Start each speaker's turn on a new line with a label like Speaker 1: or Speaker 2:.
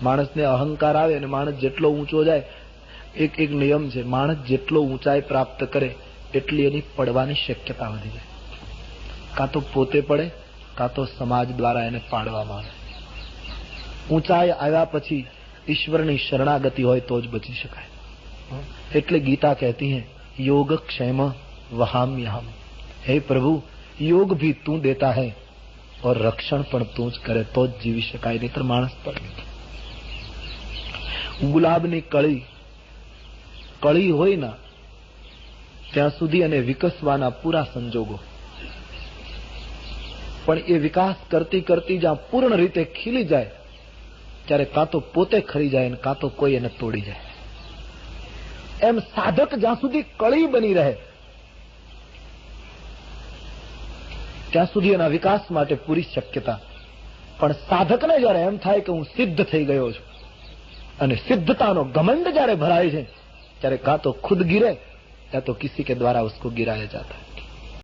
Speaker 1: માણસને અહંકાર આવે અને માણસ જેટલો ઊંચો જાય, એક નિયમ છે, માણસ જેટલો ઊંચાઈ પ્રાપ્ત કરે એટલી એની પડવાની શક્યતા વધી જાય. કાં તો પોતે પડે, કાં તો સમાજ દ્વારા એને પાડવામાં આવે. ઊંચાઈ આવ્યા પછી ઈશ્વરની શરણાગતિ હોય તો જ બચી શકાય. એટલે ગીતા કહેતી है योग क्षेम वहाम्यहम. हे प्रभु, योग भी तू देता है और रक्षण પણ તું જ કરે તો જ જીવી શકાય, નહીતર માણસ પડે. ગુલાબની કળી હોય ના ત્યાં સુધી અને વિકસવાના પૂરા સંજોગો, પણ એ વિકાસ કરતી કરતી જ્યાં પૂર્ણ રીતે ખીલી જાય ત્યારે કાં તો પોતે ખરી જાય અને કાં તો કોઈ એને તોડી જાય. એમ સાધક જ્યાં સુધી કળી બની રહે ત્યાં સુધી એના વિકાસ માટે પૂરી શક્યતા. પણ સાધકને જયારે એમ થાય કે હું સિદ્ધ થઈ ગયો છું અને સિદ્ધતાનો ઘમંડ જયારે ભરાય છે ત્યારે કાં તો ખુદ गिरे या तो किसी के द्वारा उसको गिराया जाता है.